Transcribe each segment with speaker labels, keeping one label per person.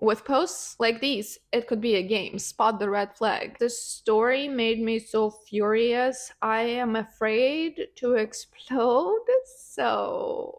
Speaker 1: With posts like these, it could be a game. Spot the red flag. This story made me so furious. I am afraid to explode. So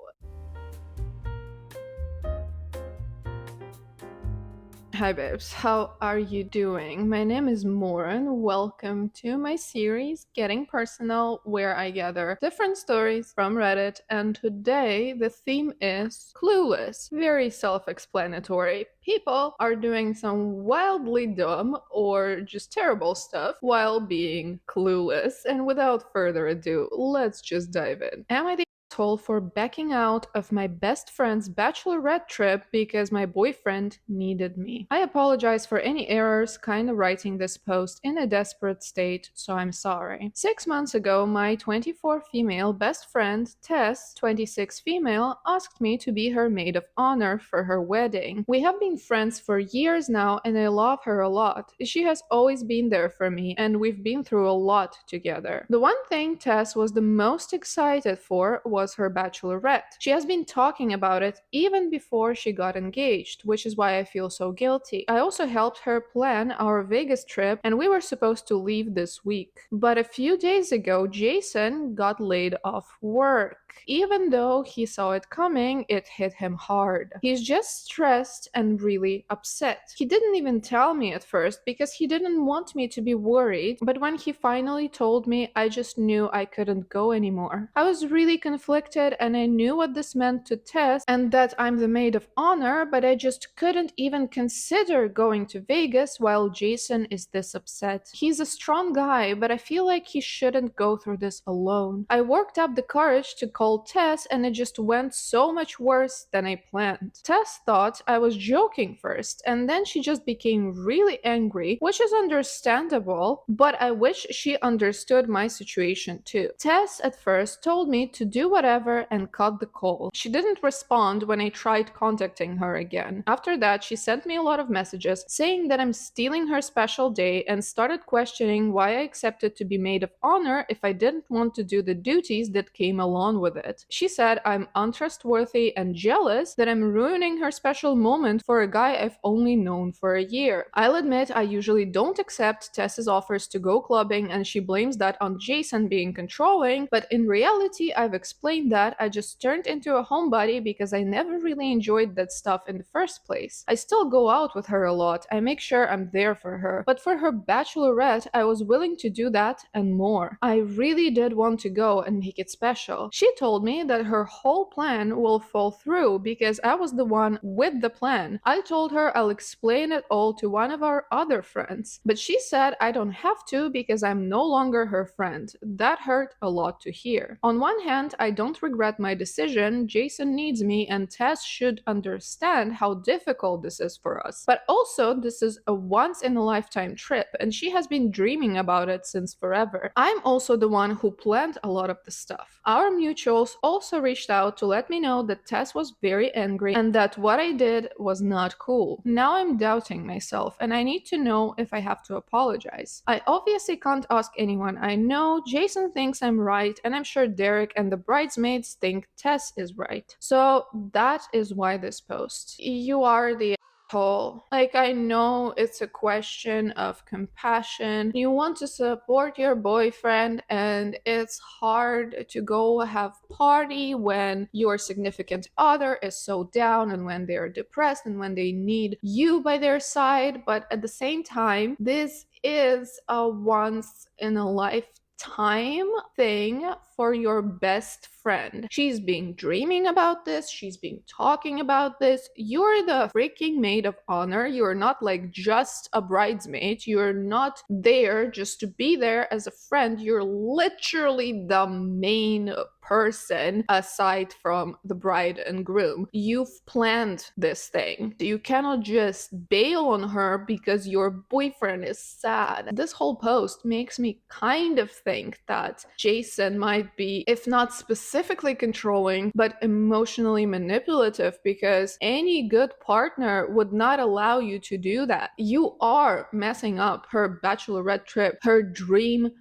Speaker 1: hi babes, how are you doing? My name is Moran. Welcome to my series Getting Personal, where I gather different stories from Reddit, and today the theme is clueless. Very self-explanatory. People are doing some wildly dumb or just terrible stuff while being clueless. And without further ado, let's just dive in. Am I the asshole for backing out of my best friend's bachelorette trip because my boyfriend needed me? I apologize for any errors, kinda writing this post in a desperate state, so I'm sorry. 6 months ago, my 24 female best friend, Tess, 26 female, asked me to be her maid of honor for her wedding. We have been friends for years now and I love her a lot. She has always been there for me and we've been through a lot together. The one thing Tess was the most excited for was her bachelorette. She has been talking about it even before she got engaged, which is why I feel so guilty. I also helped her plan our Vegas trip and we were supposed to leave this week. But a few days ago, Jason got laid off work. Even though he saw it coming, it hit him hard. He's just stressed and really upset. He didn't even tell me at first because he didn't want me to be worried, but when he finally told me, I just knew I couldn't go anymore. I was really conflicted and I knew what this meant to Tess and that I'm the maid of honor, but I just couldn't even consider going to Vegas while Jason is this upset. He's a strong guy, but I feel like he shouldn't go through this alone. I worked up the courage to call Tess and it just went so much worse than I planned. Tess thought I was joking first and then she just became really angry, which is understandable, but I wish she understood my situation too. Tess at first told me to do whatever and cut the call. She didn't respond when I tried contacting her again. After that, she sent me a lot of messages saying that I'm stealing her special day and started questioning why I accepted to be maid of honor if I didn't want to do the duties that came along with it. She said I'm untrustworthy and jealous that I'm ruining her special moment for a guy I've only known for a year. I'll admit I usually don't accept Tess's offers to go clubbing and she blames that on Jason being controlling, but in reality I've explained that I just turned into a homebody because I never really enjoyed that stuff in the first place. I still go out with her a lot, I make sure I'm there for her, but for her bachelorette I was willing to do that and more. I really did want to go and make it special. She told me that her whole plan will fall through because I was the one with the plan. I told her I'll explain it all to one of our other friends, but she said I don't have to because I'm no longer her friend. That hurt a lot to hear. On one hand, I don't regret my decision. Jason needs me and Tess should understand how difficult this is for us. But also, this is a once in a lifetime trip and she has been dreaming about it since forever. I'm also the one who planned a lot of the stuff. Our mutuals also reached out to let me know that Tess was very angry and that what I did was not cool. Now I'm doubting myself and I need to know if I have to apologize. I obviously can't ask anyone I know. Jason thinks I'm right and I'm sure Derek and the bridesmaids think Tess is right. So that is why this post. You are the asshole. Like, I know it's a question of compassion. You want to support your boyfriend and it's hard to go have party when your significant other is so down and when they're depressed and when they need you by their side, but at the same time, this is a once in a lifetime thing for your best friend. She's been dreaming about this, she's been talking about this. You're the freaking maid of honor. You're not like just a bridesmaid. You're not there just to be there as a friend. You're literally the main person aside from the bride and groom. You've planned this thing. You cannot just bail on her because your boyfriend is sad. This whole post makes me kind of think that Jason might be, if not specifically controlling, but emotionally manipulative, because any good partner would not allow you to do that. You are messing up her bachelorette trip, her dream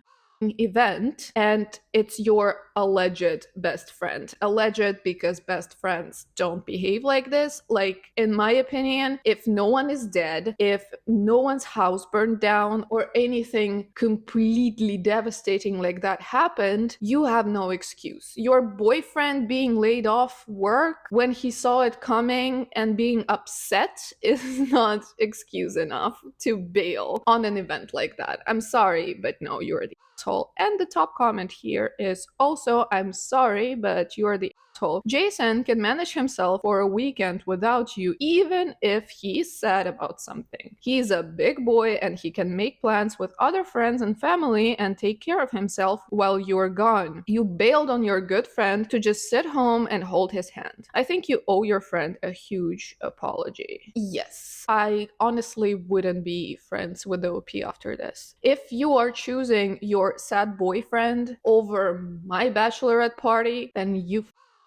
Speaker 1: event, and it's your alleged best friend. Alleged because best friends don't behave like this. Like, in my opinion, if no one is dead, if no one's house burned down, or anything completely devastating like that happened, you have no excuse. Your boyfriend being laid off work when he saw it coming and being upset is not excuse enough to bail on an event like that. I'm sorry, but no, you're the asshole. And the top comment here is also, I'm sorry, but you're the asshole. Jason can manage himself for a weekend without you, even if he's sad about something. He's a big boy and he can make plans with other friends and family and take care of himself while you're gone. You bailed on your good friend to just sit home and hold his hand. I think you owe your friend a huge apology. Yes, I honestly wouldn't be friends with the OP after this. If you are choosing your sad boyfriend over my bachelorette party, then you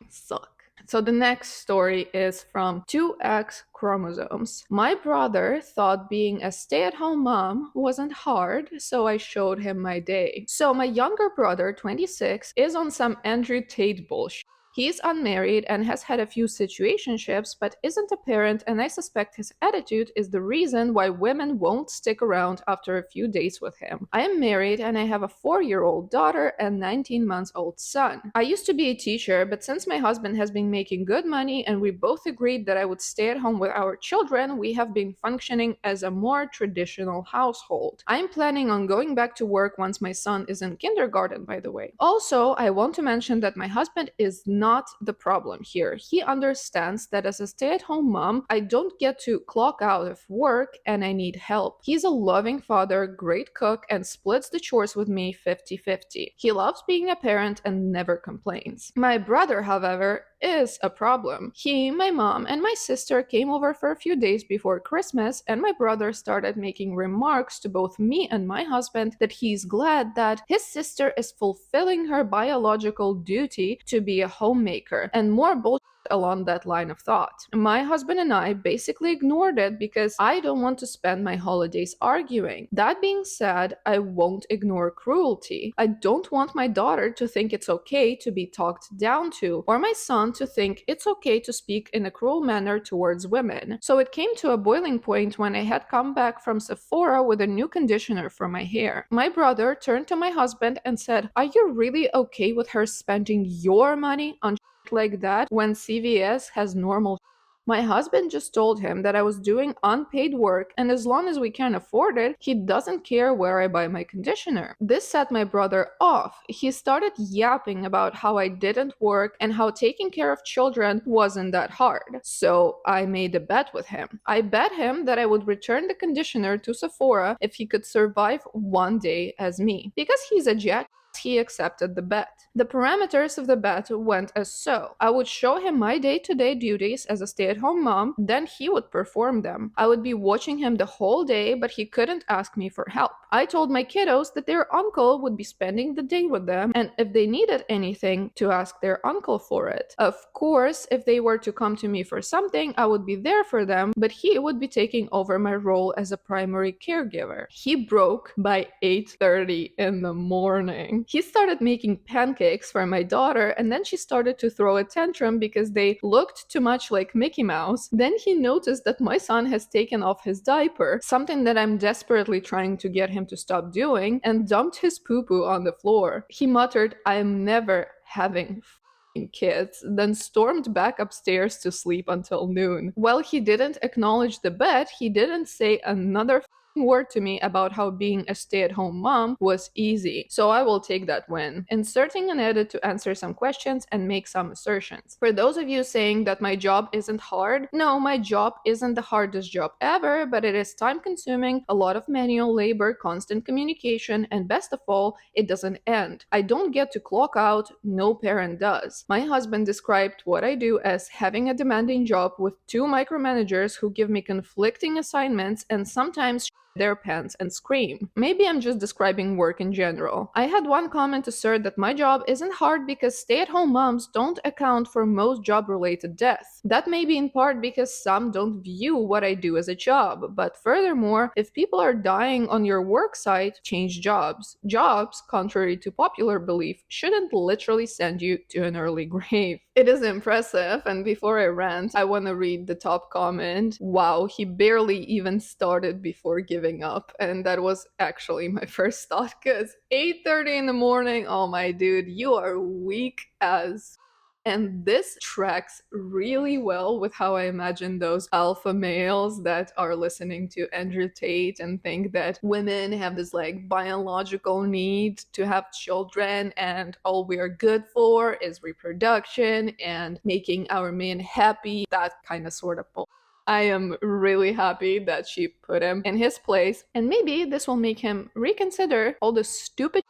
Speaker 1: suck. So the next story is from 2X chromosomes. My brother thought being a stay-at-home mom wasn't hard, so I showed him my day. So my younger brother, 26, is on some Andrew Tate bullshit. He's unmarried and has had a few situationships, but isn't a parent, and I suspect his attitude is the reason why women won't stick around after a few dates with him. I am married and I have a 4-year-old daughter and 19-month-old son. I used to be a teacher, but since my husband has been making good money and we both agreed that I would stay at home with our children, we have been functioning as a more traditional household. I am planning on going back to work once my son is in kindergarten, by the way. Also, I want to mention that my husband is not the problem here. He understands that as a stay-at-home mom, I don't get to clock out of work and I need help. He's a loving father, great cook, and splits the chores with me 50-50. He loves being a parent and never complains. My brother, however, is a problem. He, my mom, and my sister came over for a few days before Christmas, and my brother started making remarks to both me and my husband that he's glad that his sister is fulfilling her biological duty to be a homemaker, and more bullshit along that line of thought. My husband and I basically ignored it because I don't want to spend my holidays arguing. That being said, I won't ignore cruelty. I don't want my daughter to think it's okay to be talked down to, or my son to think it's okay to speak in a cruel manner towards women. So it came to a boiling point when I had come back from Sephora with a new conditioner for my hair. My brother turned to my husband and said, "Are you really okay with her spending your money on like that when CVS has normal?" My husband just told him that I was doing unpaid work, and as long as we can afford it, he doesn't care where I buy my conditioner. This set my brother off. He started yapping about how I didn't work and how taking care of children wasn't that hard. So I made a bet with him. I bet him that I would return the conditioner to Sephora if he could survive one day as me. Because he's a jack, he accepted the bet. The parameters of the bet went as so. I would show him my day-to-day duties as a stay-at-home mom, then he would perform them. I would be watching him the whole day, but he couldn't ask me for help. I told my kiddos that their uncle would be spending the day with them, and if they needed anything, to ask their uncle for it. Of course, if they were to come to me for something, I would be there for them, but he would be taking over my role as a primary caregiver. He broke by 8:30 in the morning. He started making pancakes for my daughter, and then she started to throw a tantrum because they looked too much like Mickey Mouse. Then he noticed that my son has taken off his diaper, something that I'm desperately trying to get him to stop doing, and dumped his poo-poo on the floor. He muttered, "I am never having kids," then stormed back upstairs to sleep until noon. While he didn't acknowledge the bet, he didn't say another word to me about how being a stay-at-home mom was easy, so I will take that win. Inserting an edit to answer some questions and make some assertions. For those of you saying that my job isn't hard, no, my job isn't the hardest job ever, but it is time-consuming, a lot of manual labor, constant communication, and best of all, it doesn't end. I don't get to clock out, no parent does. My husband described what I do as having a demanding job with 2 micromanagers who give me conflicting assignments and sometimes their pants and scream. Maybe I'm just describing work in general. I had one comment assert that my job isn't hard because stay-at-home moms don't account for most job-related deaths. That may be in part because some don't view what I do as a job, but furthermore, if people are dying on your work site, change jobs. Jobs, contrary to popular belief, shouldn't literally send you to an early grave. It is impressive, and before I rant, I want to read the top comment. Wow, he barely even started before giving up, and that was actually my first thought, because 8:30 in the morning, oh my dude, you are weak as. And this tracks really well with how I imagine those alpha males that are listening to Andrew Tate and think that women have this like biological need to have children and all we are good for is reproduction and making our men happy. That kind of sort of bull. I am really happy that she put him in his place, and maybe this will make him reconsider all the stupid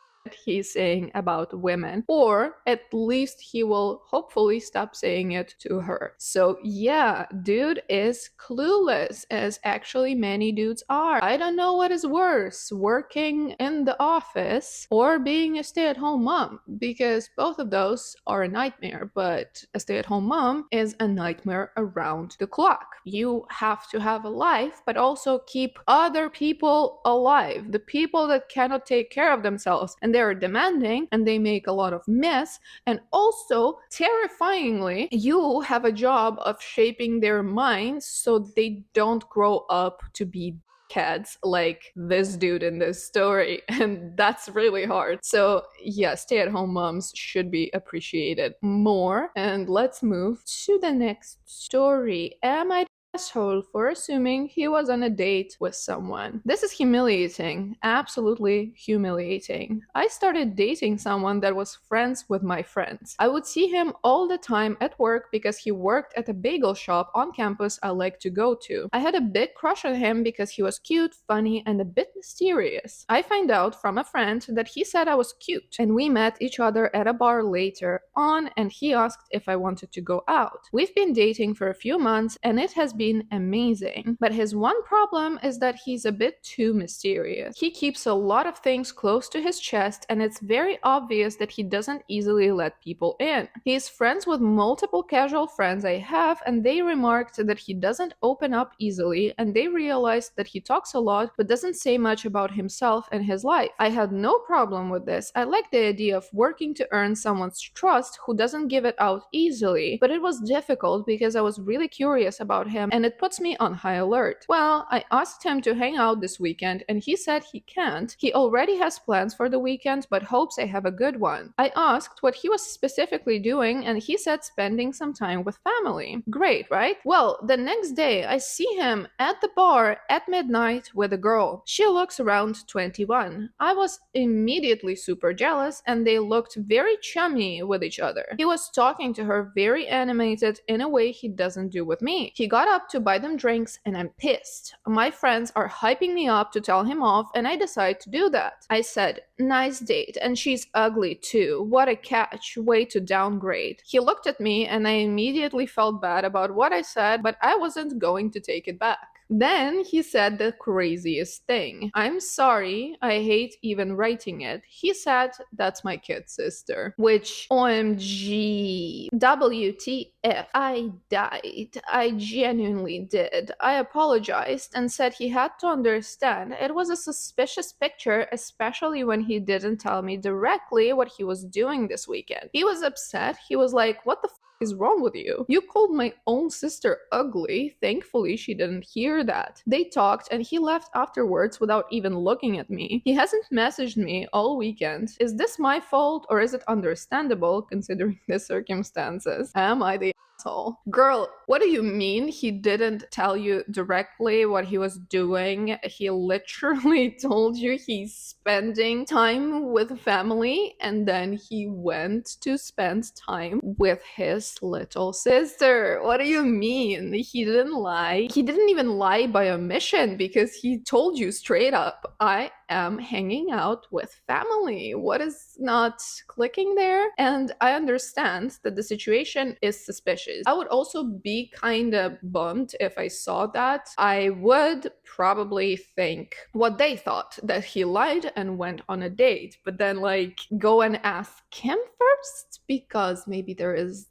Speaker 1: he's saying about women, or at least he will hopefully stop saying it to her. So yeah, dude is clueless, as actually many dudes are. I don't know what is worse, working in the office or being a stay-at-home mom, because both of those are a nightmare, but a stay-at-home mom is a nightmare around the clock. You have to have a life, but also keep other people alive, the people that cannot take care of themselves, and they're demanding and they make a lot of mess. And also, terrifyingly, you have a job of shaping their minds so they don't grow up to be cats like this dude in this story, and that's really hard. So yeah, stay-at-home moms should be appreciated more. And let's move to the next story. Am I asshole for assuming he was on a date with someone? This is humiliating, absolutely humiliating. I started dating someone that was friends with my friends. I would see him all the time at work because he worked at a bagel shop on campus I like to go to. I had a big crush on him because he was cute, funny, and a bit mysterious. I find out from a friend that he said I was cute, and we met each other at a bar later on, and he asked if I wanted to go out. We've been dating for a few months, and it has been amazing. But his one problem is that he's a bit too mysterious. He keeps a lot of things close to his chest, and it's very obvious that he doesn't easily let people in. He's friends with multiple casual friends I have, and they remarked that he doesn't open up easily, and they realized that he talks a lot but doesn't say much about himself and his life. I had no problem with this. I like the idea of working to earn someone's trust who doesn't give it out easily, but it was difficult because I was really curious about him, and it puts me on high alert. Well, I asked him to hang out this weekend, and he said he can't. He already has plans for the weekend, but hopes I have a good one. I asked what he was specifically doing, and he said spending some time with family. Great, right? Well, the next day, I see him at the bar at midnight with a girl. She looks around 21. I was immediately super jealous, and they looked very chummy with each other. He was talking to her very animated in a way he doesn't do with me. He got up to buy them drinks, and I'm pissed. My friends are hyping me up to tell him off, and I decide to do that. I said, nice date, and she's ugly too. What a catch. Way to downgrade. He looked at me, and I immediately felt bad about what I said, but I wasn't going to take it back. Then he said the craziest thing. I'm sorry, I hate even writing it. He said, that's my kid sister. Which, OMG, WTF, I died. I genuinely did. I apologized and said he had to understand it was a suspicious picture, especially when he didn't tell me directly what he was doing this weekend. He was upset. He was like, what the is wrong with you? You called my own sister ugly. Thankfully, she didn't hear that. They talked and he left afterwards without even looking at me. He hasn't messaged me all weekend. Is this my fault or is it understandable considering the circumstances? Am I the asshole? Girl, what do you mean he didn't tell you directly what he was doing? He literally told you he's spending time with family, and then he went to spend time with his little sister. What do you mean? He didn't lie. He didn't even lie by omission because he told you straight up, I am hanging out with family. What is not clicking there? And I understand that the situation is suspicious. I would also be kind of bummed if I saw that. I would probably think what they thought, that he lied and went on a date, but then like go and ask him first because maybe there is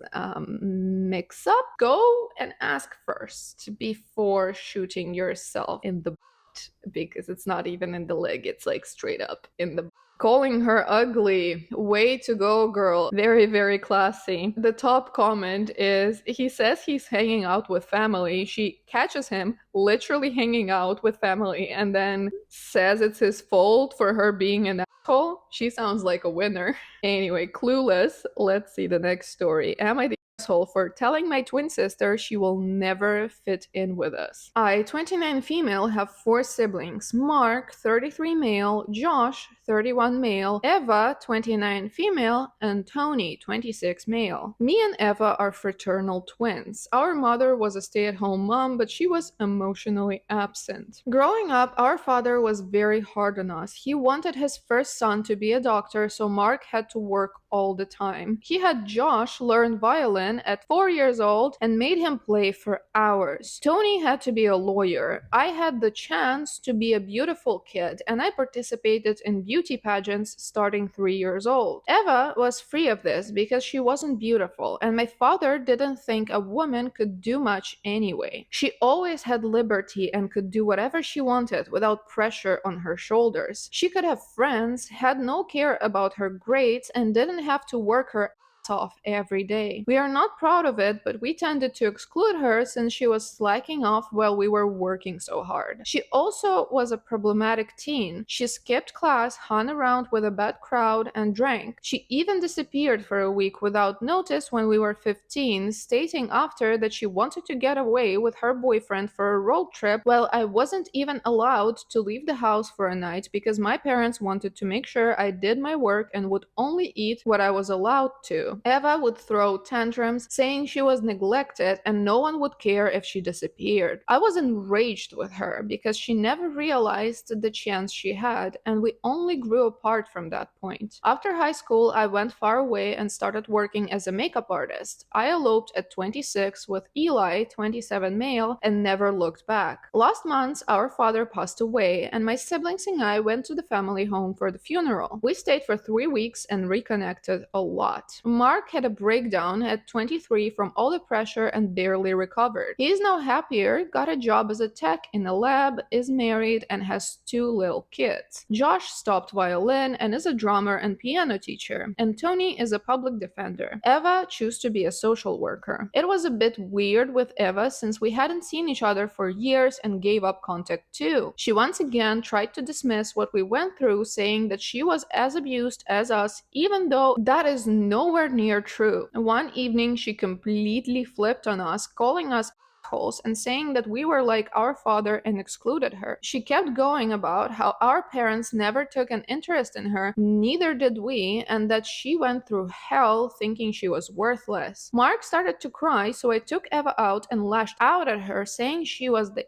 Speaker 1: mix up. Go and ask first before shooting yourself in the butt, because it's not even in the leg, it's like straight up in the butt. Calling her ugly. Way to go, girl. Very, very classy. The top comment is, he says he's hanging out with family. She catches him literally hanging out with family and then says it's his fault for her being an asshole. She sounds like a winner. Anyway, clueless. Let's see the next story. Am I the asshole for telling my twin sister she will never fit in with us? I, 29 female, have 4 siblings. Mark, 33 male, Josh, 31 male, Eva, 29 female, and Tony, 26 male. Me and Eva are fraternal twins. Our mother was a stay-at-home mom, but she was emotionally absent. Growing up, our father was very hard on us. He wanted his first son to be a doctor, so Mark had to work all the time. He had Josh learn violin at 4 years old and made him play for hours. Tony had to be a lawyer. I had the chance to be a beautiful kid, and I participated in beauty pageants starting 3 years old. Eva was free of this because she wasn't beautiful, and my father didn't think a woman could do much anyway. She always had liberty and could do whatever she wanted without pressure on her shoulders. She could have friends, had no care about her grades, and didn't have to work her off every day. We are not proud of it, but we tended to exclude her since she was slacking off while we were working so hard. She also was a problematic teen. She skipped class, hung around with a bad crowd, and drank. She even disappeared for a week without notice when we were 15, stating after that she wanted to get away with her boyfriend for a road trip while I wasn't even allowed to leave the house for a night because my parents wanted to make sure I did my work and would only eat what I was allowed to. Eva would throw tantrums, saying she was neglected and no one would care if she disappeared. I was enraged with her because she never realized the chance she had, and we only grew apart from that point. After high school, I went far away and started working as a makeup artist. I eloped at 26 with Eli, 27 male, and never looked back. Last month, our father passed away, and my siblings and I went to the family home for the funeral. We stayed for 3 weeks and reconnected a lot. Mark had a breakdown at 23 from all the pressure and barely recovered. He is now happier, got a job as a tech in a lab, is married, and has 2 little kids. Josh stopped violin and is a drummer and piano teacher, and Tony is a public defender. Eva chose to be a social worker. It was a bit weird with Eva since we hadn't seen each other for years and gave up contact too. She once again tried to dismiss what we went through, saying that she was as abused as us, even though that is nowhere near true. One evening, she completely flipped on us, calling us assholes and saying that we were like our father and excluded her. She kept going about how our parents never took an interest in her, neither did we, and that she went through hell thinking she was worthless. Mark started to cry, so I took Eva out and lashed out at her, saying she was the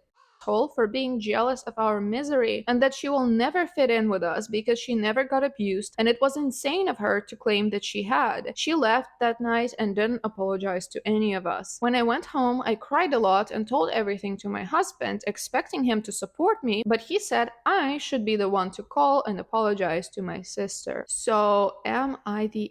Speaker 1: for being jealous of our misery and that she will never fit in with us because she never got abused, and it was insane of her to claim that she had. She left that night and didn't apologize to any of us. When I went home, I cried a lot and told everything to my husband, expecting him to support me, but he said I should be the one to call and apologize to my sister. So am I the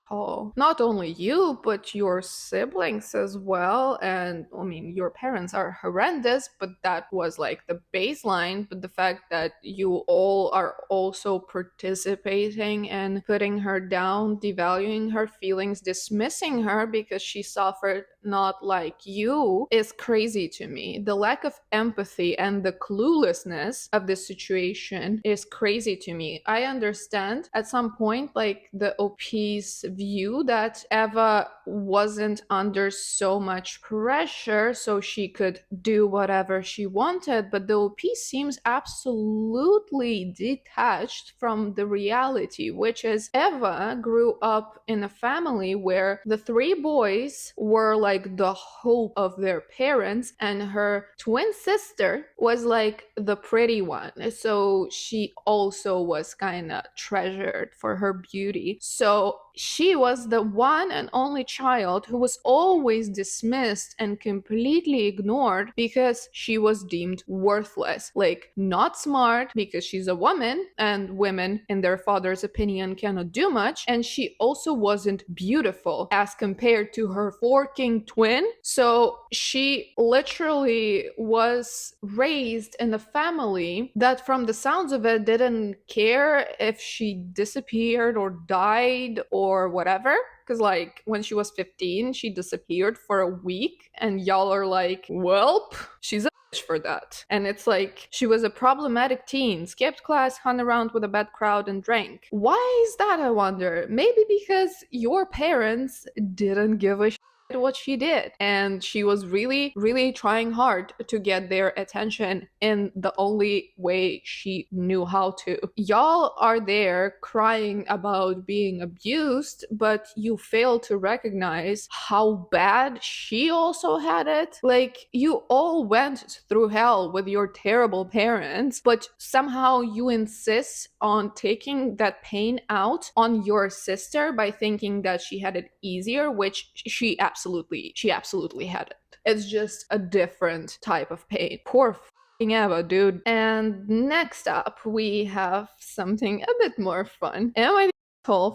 Speaker 1: not only you, but your siblings as well. And I mean, your parents are horrendous, but that was like the baseline. But the fact that you all are also participating and putting her down, devaluing her feelings, dismissing her because she suffered not like you is crazy to me. The lack of empathy and the cluelessness of this situation is crazy to me. I understand at some point, like the OP's view that Eva wasn't under so much pressure, so she could do whatever she wanted, but the OP seems absolutely detached from the reality, which is Eva grew up in a family where the three boys were like the hope of their parents, and her twin sister was like the pretty one. So she also was kind of treasured for her beauty. So she was the one and only child who was always dismissed and completely ignored because she was deemed worthless. Like, not smart because she's a woman, and women, in their father's opinion, cannot do much. And she also wasn't beautiful as compared to her forking twin. So she literally was raised in a family that, from the sounds of it, didn't care if she disappeared or died or whatever. Because, like, when she was 15, she disappeared for a week, and y'all are like, welp, she's a bitch for that. And it's like, she was a problematic teen, skipped class, hung around with a bad crowd, and drank. Why is that, I wonder? Maybe because your parents didn't give a what she did, and she was really, really trying hard to get their attention in the only way she knew how to. Y'all are there crying about being abused, but you fail to recognize how bad she also had it. Like, you all went through hell with your terrible parents, but somehow you insist on taking that pain out on your sister by thinking that she had it easier, which she absolutely had it. It's just a different type of pain. Poor f***ing Eva, dude. And next up, we have something a bit more fun. Am I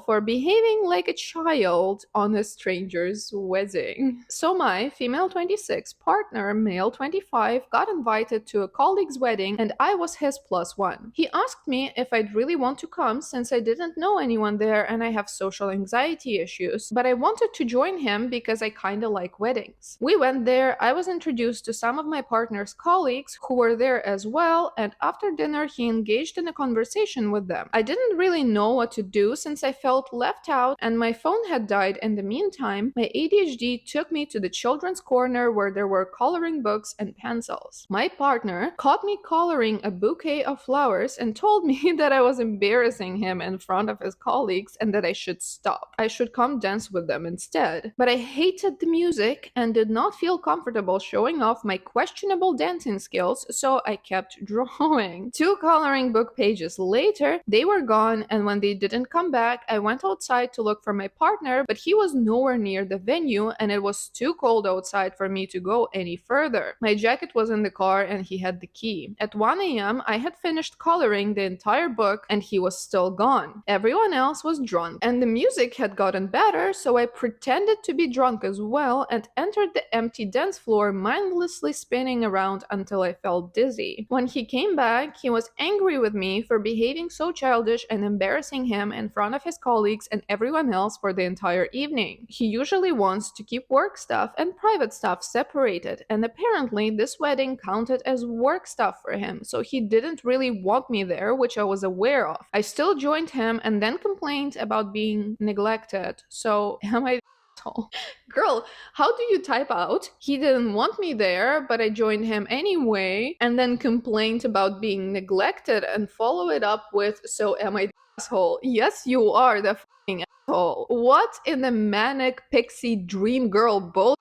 Speaker 1: for behaving like a child on a stranger's wedding? So my female 26 partner, male 25, got invited to a colleague's wedding, and I was his plus one. He asked me if I'd really want to come since I didn't know anyone there and I have social anxiety issues, but I wanted to join him because I kinda like weddings. We went there, I was introduced to some of my partner's colleagues who were there as well, and after dinner he engaged in a conversation with them. I didn't really know what to do since I felt left out and my phone had died in the meantime. My ADHD took me to the children's corner where there were coloring books and pencils. My partner caught me coloring a bouquet of flowers and told me that I was embarrassing him in front of his colleagues and that I should stop. I should come dance with them instead. But I hated the music and did not feel comfortable showing off my questionable dancing skills, so I kept drawing. 2 coloring book pages later, they were gone, and when they didn't come back, I went outside to look for my partner, but he was nowhere near the venue and it was too cold outside for me to go any further. My jacket was in the car and he had the key. At 1 a.m., I had finished coloring the entire book and he was still gone. Everyone else was drunk, and the music had gotten better, so I pretended to be drunk as well and entered the empty dance floor, mindlessly spinning around until I felt dizzy. When he came back, he was angry with me for behaving so childish and embarrassing him in front of his colleagues and everyone else for the entire evening. He usually wants to keep work stuff and private stuff separated, and apparently this wedding counted as work stuff for him, so he didn't really want me there, which I was aware of. I still joined him and then complained about being neglected. So am I the asshole? Girl, how do you type out, he didn't want me there, but I joined him anyway, and then complained about being neglected and follow it up with, so am I the asshole? Yes, you are the fucking asshole. What in the manic pixie dream girl bullshit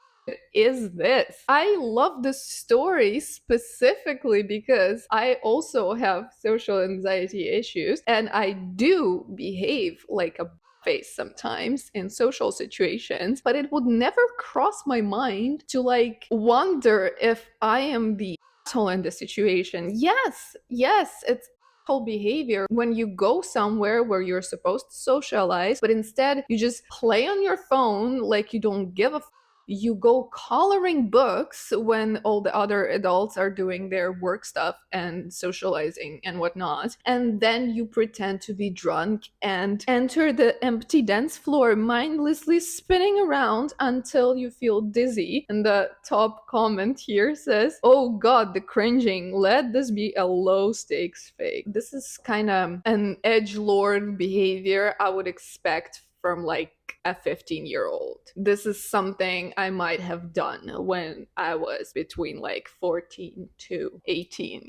Speaker 1: is this? I love this story specifically because I also have social anxiety issues and I do behave like a face sometimes in social situations, but it would never cross my mind to like wonder if I am the asshole in the situation. Yes, it's asshole behavior when you go somewhere where you're supposed to socialize, but instead you just play on your phone like you don't give a you go coloring books when all the other adults are doing their work stuff and socializing and whatnot, and then you pretend to be drunk and enter the empty dance floor mindlessly spinning around until you feel dizzy. And the top comment here says, oh god, the cringing, let this be a low stakes fake. This is kind of an edgelord behavior I would expect from like a 15-year-old. This is something I might have done when I was between like 14 to 18,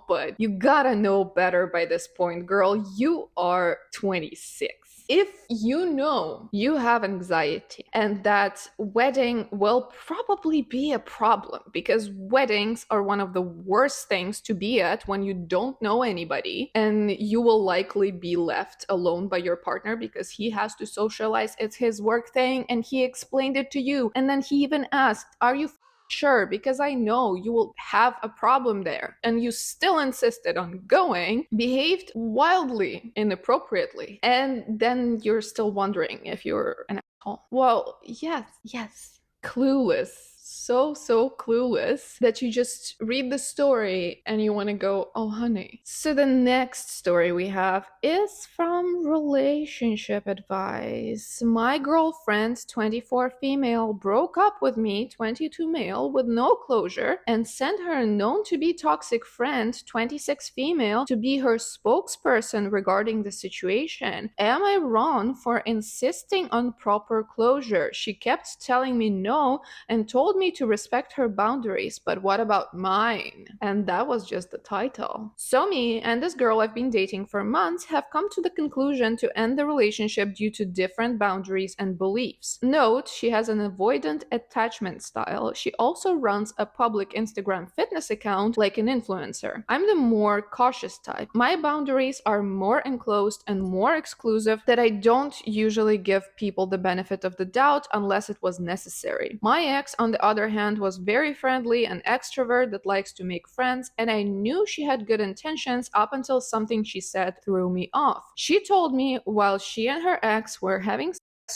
Speaker 1: but you gotta know better by this point, girl. You are 26. If you know you have anxiety and that wedding will probably be a problem, because weddings are one of the worst things to be at when you don't know anybody and you will likely be left alone by your partner because he has to socialize, it's his work thing, and he explained it to you, and then he even asked, are you sure, because I know you will have a problem there, and you still insisted on going, behaved wildly inappropriately, and then you're still wondering if you're an asshole. Well, yes, clueless. So clueless that you just read the story and you want to go, oh honey. So the next story we have is from relationship advice. My girlfriend, 24 female, broke up with me, 22 male, with no closure, and sent her known to be toxic friend, 26 female, to be her spokesperson regarding the situation. Am I wrong for insisting on proper closure? She kept telling me no and told me to respect her boundaries, but what about mine? And that was just the title. So me and this girl I've been dating for months have come to the conclusion to end the relationship due to different boundaries and beliefs. Note, she has an avoidant attachment style. She also runs a public Instagram fitness account like an influencer. I'm the more cautious type. My boundaries are more enclosed and more exclusive, that I don't usually give people the benefit of the doubt unless it was necessary. My ex, on the other hand, was very friendly and extrovert that likes to make friends, and I knew she had good intentions up until something she said threw me off. She told me while she and her ex were having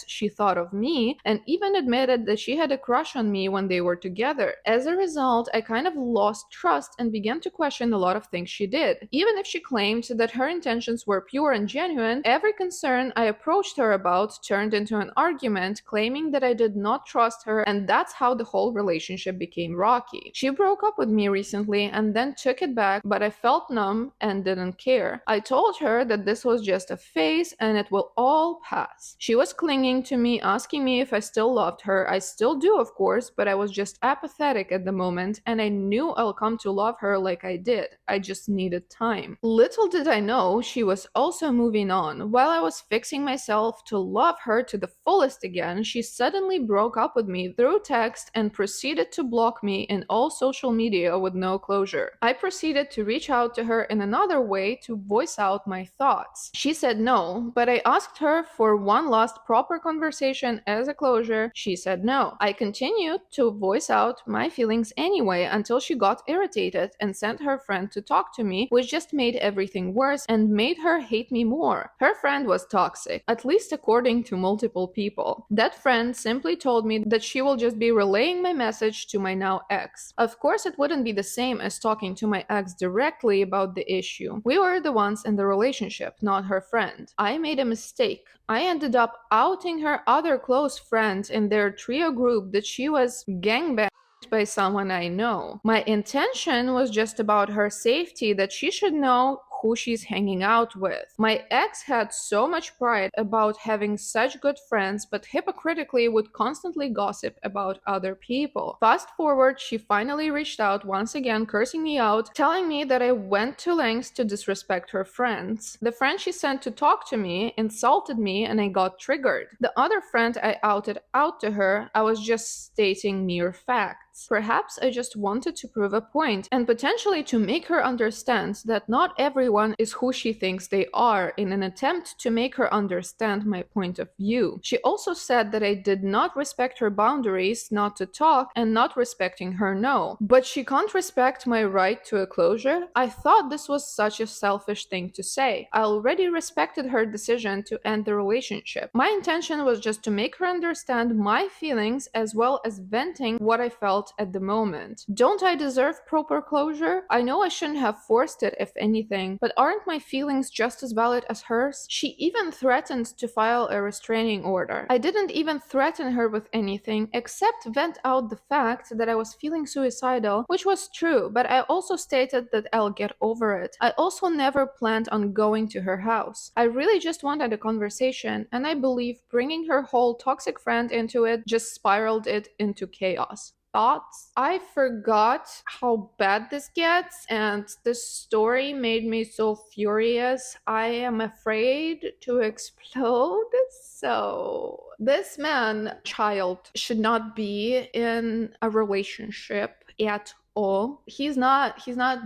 Speaker 1: she thought of me, and even admitted that she had a crush on me when they were together. As a result, I kind of lost trust and began to question a lot of things she did. Even if she claimed that her intentions were pure and genuine, every concern I approached her about turned into an argument, claiming that I did not trust her, and that's how the whole relationship became rocky. She broke up with me recently and then took it back, but I felt numb and didn't care. I told her that this was just a phase and it will all pass. She was clinging to me, asking me if I still loved her. I still do, of course, but I was just apathetic at the moment, and I knew I'll come to love her like I did. I just needed time. Little did I know she was also moving on. While I was fixing myself to love her to the fullest again, she suddenly broke up with me through text and proceeded to block me in all social media with no closure. I proceeded to reach out to her in another way to voice out my thoughts. She said no, but I asked her for one last proper conversation as a closure. She said no. I continued to voice out my feelings anyway until she got irritated and sent her friend to talk to me, which just made everything worse and made her hate me more. Her friend was toxic, at least according to multiple people. That friend simply told me that she will just be relaying my message to my now ex. Of course, it wouldn't be the same as talking to my ex directly about the issue. We were the ones in the relationship, not her friend. I made a mistake. I ended up outing her other close friends in their trio group that she was gangbanged by someone I know. My intention was just about her safety, that she should know who she's hanging out with. My ex had so much pride about having such good friends, but hypocritically would constantly gossip about other people. Fast forward, she finally reached out once again, cursing me out, telling me that I went to lengths to disrespect her friends. The friend she sent to talk to me insulted me and I got triggered. The other friend I outed out to her, I was just stating mere facts. Perhaps I just wanted to prove a point and potentially to make her understand that not everyone is who she thinks they are, in an attempt to make her understand my point of view. She also said that I did not respect her boundaries not to talk and not respecting her no. But she can't respect my right to a closure? I thought this was such a selfish thing to say. I already respected her decision to end the relationship. My intention was just to make her understand my feelings as well as venting what I felt fault at the moment. Don't I deserve proper closure? I know I shouldn't have forced it, if anything, but aren't my feelings just as valid as hers? She even threatened to file a restraining order. I didn't even threaten her with anything except vent out the fact that I was feeling suicidal, which was true, but I also stated that I'll get over it. I also never planned on going to her house. I really just wanted a conversation, and I believe bringing her whole toxic friend into it just spiraled it into chaos. Thoughts? I forgot how bad this gets, and this story made me so furious. I am afraid to explode. So, this man, child, should not be in a relationship at all. He's not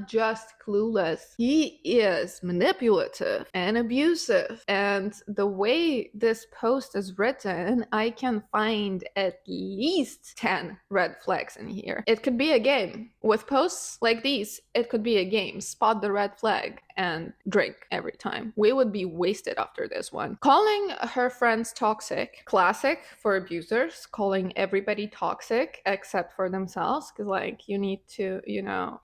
Speaker 1: just clueless. He is manipulative and abusive. And the way this post is written, I can find at least 10 red flags in here. It could be a game. With posts like these, it could be a game. Spot the red flag and drink every time. We would be wasted after this one. Calling her friends toxic, classic for abusers, calling everybody toxic except for themselves, because like you need to,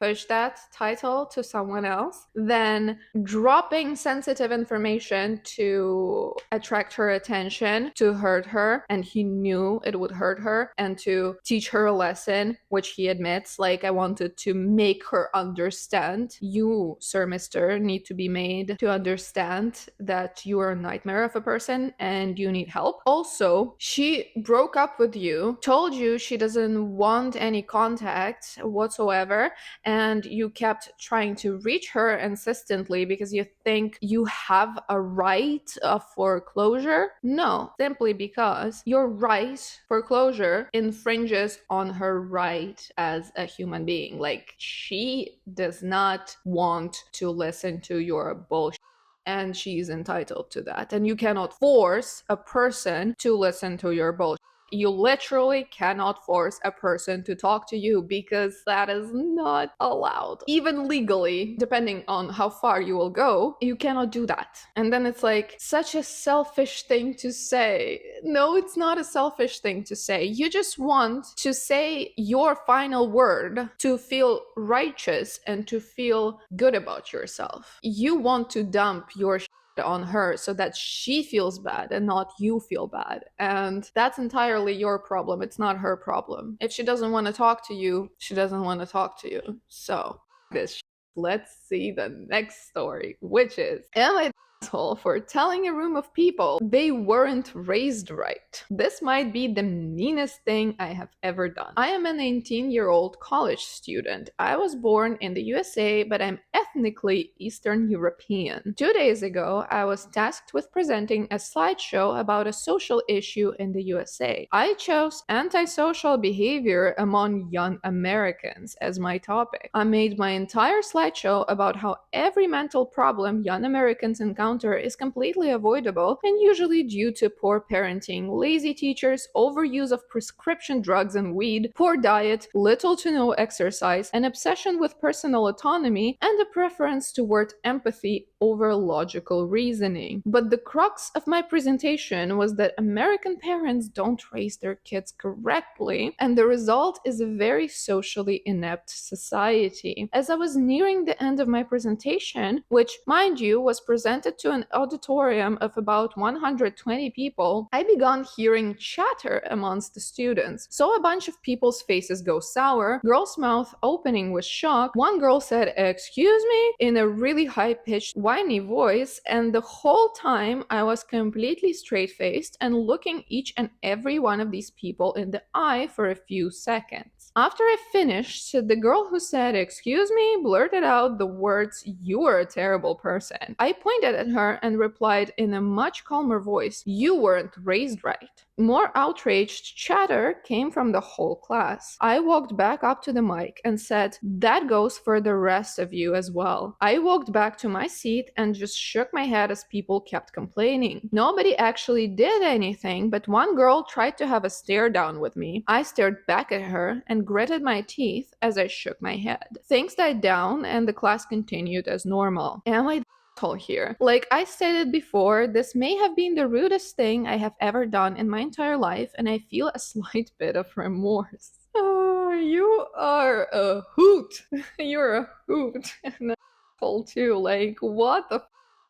Speaker 1: push that title to someone else. Then dropping sensitive information to attract her attention, to hurt her, and he knew it would hurt her, and to teach her a lesson, which he admits, like, I wanted to make her understand. You, sir, mister, need to be made to understand that you are a nightmare of a person and you need help. Also, she broke up with you, told you she doesn't want any contact whatsoever, and you kept trying to reach her insistently because you think you have a right for closure. No, simply because your right for closure infringes on her right as a human being. Like, she does not want to listen to your bullshit, and she's entitled to that. And you cannot force a person to listen to your bullshit. You literally cannot force a person to talk to you because that is not allowed. Even legally, depending on how far you will go, you cannot do that. And then it's like such a selfish thing to say. No, it's not a selfish thing to say. You just want to say your final word to feel righteous and to feel good about yourself. You want to dump your on her so that she feels bad and not you feel bad. And that's entirely your problem. It's not her problem. If she doesn't want to talk to you, she doesn't want to talk to you. So, this let's see the next story, which is, am I asshole for telling a room of people they weren't raised right? This might be the meanest thing I have ever done. I am a 19-year-old college student. I was born in the USA, but I'm ethnically Eastern European. 2 days ago, I was tasked with presenting a slideshow about a social issue in the USA. I chose antisocial behavior among young Americans as my topic. I made my entire slideshow about how every mental problem young Americans encounter is completely avoidable and usually due to poor parenting, lazy teachers, overuse of prescription drugs and weed, poor diet, little to no exercise, an obsession with personal autonomy, and a preference toward empathy over logical reasoning. But the crux of my presentation was that American parents don't raise their kids correctly, and the result is a very socially inept society. As I was nearing the end of my presentation, which, mind you, was presented to an auditorium of about 120 people, I began hearing chatter amongst the students. So a bunch of people's faces go sour, girl's mouth opening with shock. One girl said, "Excuse me?" in a really high-pitched, whiny voice, and the whole time I was completely straight-faced and looking each and every one of these people in the eye for a few seconds. After I finished, the girl who said, "Excuse me," blurted out the words, "You are a terrible person." I pointed at her and replied in a much calmer voice, "You weren't raised right." More outraged chatter came from the whole class. I walked back up to the mic and said, "That goes for the rest of you as well." I walked back to my seat and just shook my head as people kept complaining. Nobody actually did anything, but one girl tried to have a stare down with me. I stared back at her and gritted my teeth as I shook my head. Things died down and the class continued as normal. Am I here? Like I stated before, this may have been the rudest thing I have ever done in my entire life, and I feel a slight bit of remorse. You are a hoot. You're a hoot. And an asshole too. Like, what the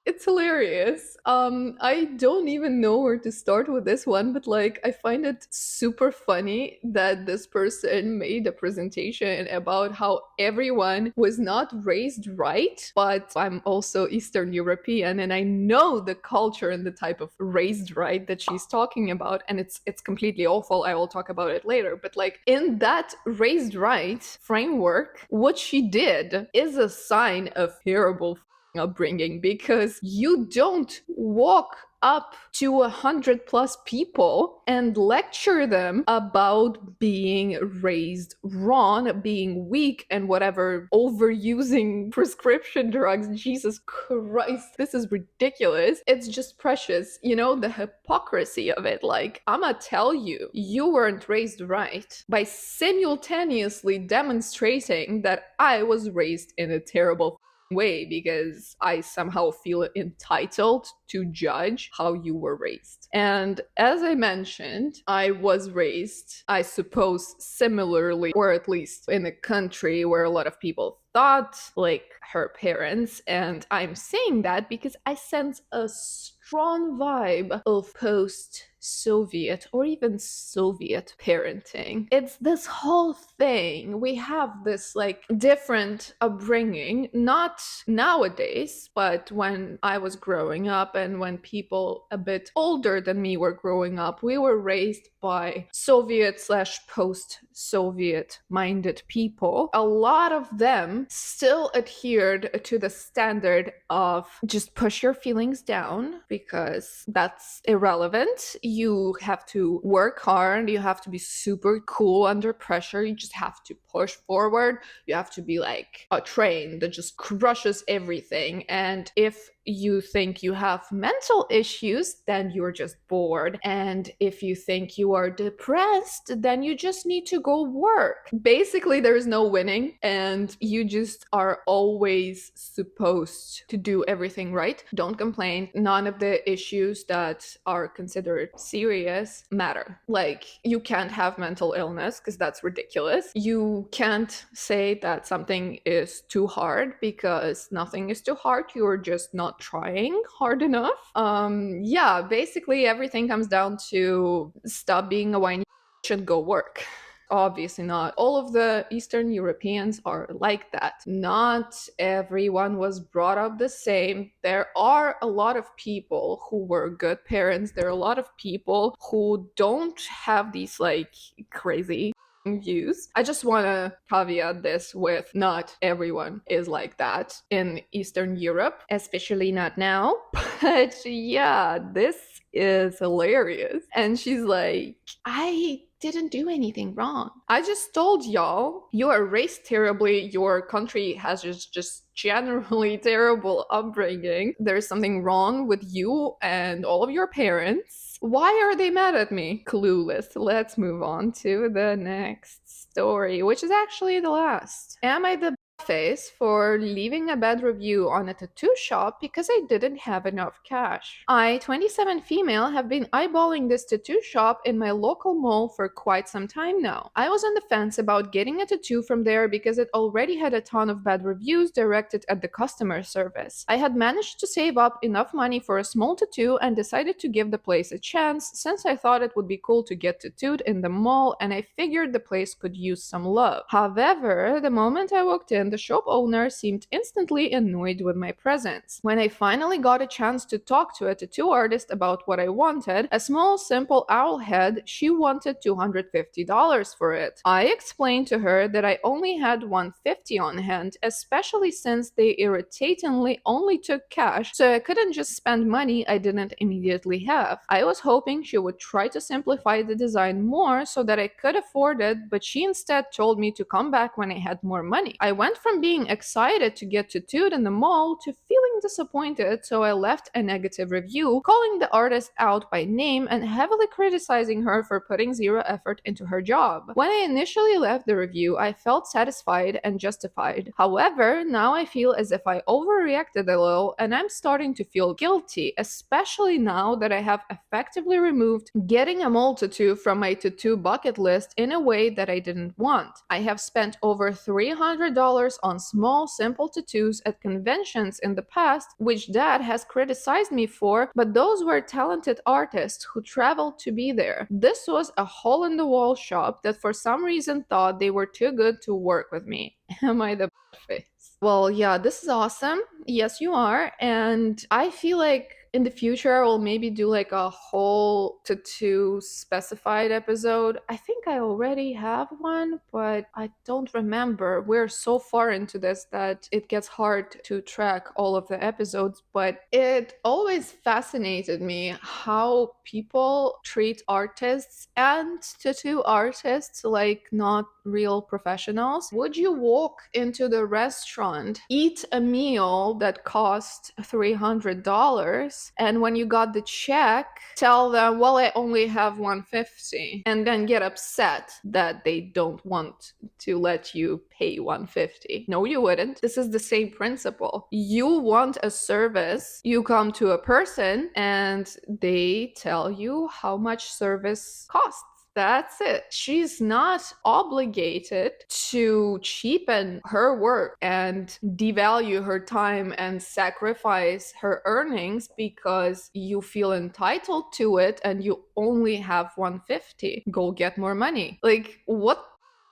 Speaker 1: it's hilarious. I don't even know where to start with this one, but like I find it super funny that this person made a presentation about how everyone was not raised right, but I'm also Eastern European and I know the culture and the type of raised right that she's talking about, and it's completely awful. I will talk about it later. But like in that raised right framework, what she did is a sign of terrible upbringing, because you don't walk up to 100+ people and lecture them about being raised wrong, being weak, and whatever, overusing prescription drugs. Jesus Christ, this is ridiculous. It's just precious. You know, the hypocrisy of it. Like, I'ma tell you, you weren't raised right by simultaneously demonstrating that I was raised in a terrible way, because I somehow feel entitled to judge how you were raised. And as I mentioned, I was raised, I suppose, similarly, or at least in a country where a lot of people thought like her parents. And I'm saying that because I sense a strong vibe of post-Soviet or even Soviet parenting. It's this whole thing. We have this like different upbringing, not nowadays, but when I was growing up and when people a bit older than me were growing up, we were raised by Soviet slash post-Soviet minded people. A lot of them still adhered to the standard of just push your feelings down because that's irrelevant. You have to work hard. You have to be super cool under pressure. You just have to push forward. You have to be like a train that just crushes everything. And if you think you have mental issues, then you're just bored. And if you think you are depressed, then you just need to go work. Basically, there is no winning, and you just are always supposed to do everything right. Don't complain. None of the issues that are considered serious matter. Like, you can't have mental illness because that's ridiculous. You can't say that something is too hard because nothing is too hard. You're just not trying hard enough. Yeah, basically everything comes down to stop being a whiny and go work. Obviously not all of the Eastern Europeans are like that. Not everyone was brought up the same. There are a lot of people who were good parents. There are a lot of people who don't have these like crazy views. I just want to caveat this with not everyone is like that in Eastern Europe, especially not now. But yeah, this is hilarious. And she's like, I didn't do anything wrong. I just told y'all you are raised terribly. Your country has just generally terrible upbringing. There's something wrong with you and all of your parents. Why are they mad at me? Clueless. Let's move on to the next story, which is actually the last. Am I the face for leaving a bad review on a tattoo shop because I didn't have enough cash? I, 27 female, have been eyeballing this tattoo shop in my local mall for quite some time now. I was on the fence about getting a tattoo from there because it already had a ton of bad reviews directed at the customer service. I had managed to save up enough money for a small tattoo and decided to give the place a chance since I thought it would be cool to get tattooed in the mall and I figured the place could use some love. However, the moment I walked in, the shop owner seemed instantly annoyed with my presence. When I finally got a chance to talk to a tattoo artist about what I wanted, a small simple owl head, she wanted $250 for it. I explained to her that I only had $150 on hand, especially since they irritatingly only took cash, so I couldn't just spend money I didn't immediately have. I was hoping she would try to simplify the design more so that I could afford it, but she instead told me to come back when I had more money. I went went from being excited to get tattooed in the mall to feeling disappointed, so I left a negative review, calling the artist out by name and heavily criticizing her for putting zero effort into her job. When I initially left the review, I felt satisfied and justified. However, now I feel as if I overreacted a little and I'm starting to feel guilty, especially now that I have effectively removed getting a mole tattoo from my tattoo bucket list in a way that I didn't want. I have spent over $300 on small, simple tattoos at conventions in the past, which Dad has criticized me for, but those were talented artists who traveled to be there. This was a hole-in-the-wall shop that for some reason thought they were too good to work with me. Am I the face? Well, yeah, this is awesome. Yes, you are. And I feel like in the future, I will maybe do like a whole tattoo specified episode. I think I already have one, but I don't remember. We're so far into this that it gets hard to track all of the episodes, but it always fascinated me how people treat artists and tattoo artists like not real professionals. Would you walk into the restaurant, eat a meal that cost $300, and when you got the check, tell them, well, I only have $150, and then get upset that they don't want to let you pay $150? No, you wouldn't. This is the same principle. You want a service, you come to a person and they tell you how much service costs. That's it. She's not obligated to cheapen her work and devalue her time and sacrifice her earnings because you feel entitled to it and you only have $150. Go get more money. Like, what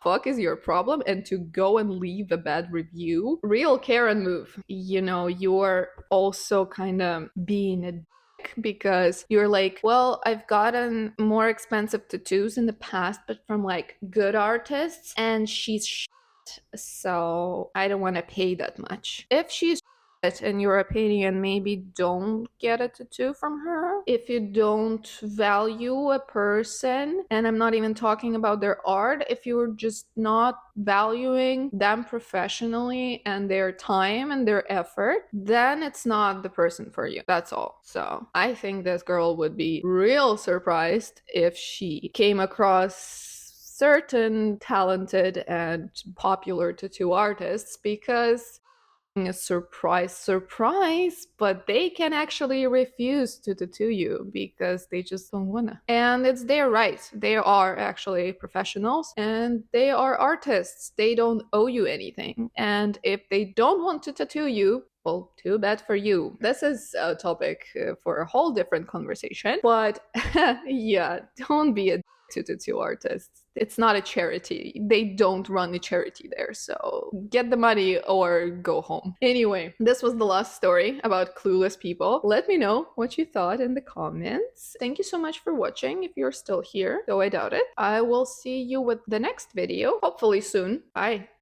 Speaker 1: fuck is your problem? And to go and leave a bad review, real Karen move. You know, you're also kind of being a because you're like, well, I've gotten more expensive tattoos in the past, but from like good artists, and she's shit, so I don't want to pay that much. If she's shit, in your opinion, maybe don't get a tattoo from her. If you don't value a person, and I'm not even talking about their art, if you're just not valuing them professionally and their time and their effort, then it's not the person for you. That's all. So I think this girl would be real surprised if she came across certain talented and popular tattoo artists, because a surprise, but they can actually refuse to tattoo you because they just don't wanna. And it's their right. They are actually professionals and they are artists. They don't owe you anything. And if they don't want to tattoo you, well, too bad for you. This is a topic for a whole different conversation. But yeah, don't be a to tattoo artists. It's not a charity. They don't run a charity there. So get the money or go home. Anyway, this was the last story about clueless people. Let me know what you thought in the comments. Thank you so much for watching if you're still here, though I doubt it. I will see you with the next video, hopefully soon. Bye.